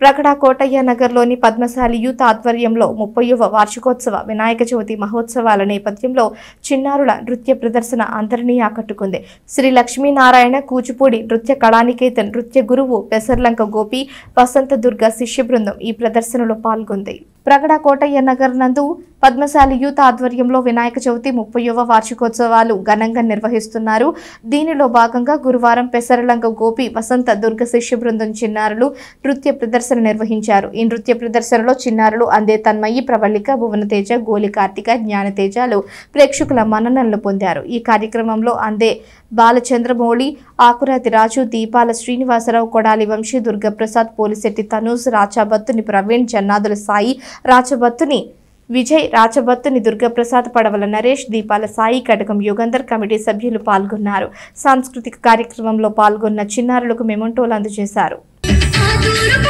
ప్రగడ కోటయ్య నగర్లోని పద్మశాలి యూత్ ఆధ్వర్యంలో 30వ వార్షికోత్సవ వినాయక చవితి మహోత్సవాల నేపథ్యంలో చిన్నారుల నృత్య ప్రదర్శన అందరినీ ఆకట్టుకుంది. శ్రీ లక్ష్మీనారాయణ కూచిపూడి నృత్య కళానికేతన్ నృత్య గురువు పెసర్లంక గోపి వసంత దుర్గ శిష్య బృందం ఈ ప్రదర్శనలో పాల్గొంది. ప్రగడ కోటయ్య నగర్ నందు పద్మశాలి యూత్ ఆధ్వర్యంలో వినాయక చవితి 30వ వార్షికోత్సవాలు ఘనంగా నిర్వహిస్తున్నారు. దీనిలో భాగంగా గురువారం పెసరలంక గోపి వసంత దుర్గ శిష్య బృందం చిన్నారులు నృత్య ప్రదర్శన నిర్వహించారు. ఈ నృత్య ప్రదర్శనలో చిన్నారులు అందే తన్మయి, ప్రవళిక, భువనతేజ, గోలి కార్తిక, జ్ఞానతేజాలు ప్రేక్షకుల మన్ననలు పొందారు. ఈ కార్యక్రమంలో అందే బాలచంద్రమౌళి, ఆకురాతి రాజు, దీపాల శ్రీనివాసరావు, కొడాలి వంశీ, దుర్గప్రసాద్, పోలిశెట్టి తనూజ్, రాచబత్తుని ప్రవీణ్, జన్నాదుల సాయి, రాచబత్తుని విజయ్, రాచబత్తుని దుర్గప్రసాద్, పడవల నరేష్, దీపాల సాయి, కటకం యుగంధర్ కమిటీ సభ్యులు పాల్గొన్నారు. సాంస్కృతిక కార్యక్రమంలో పాల్గొన్న చిన్నారులకు మెమోంటోలు అందజేశారు. పశ్చిమ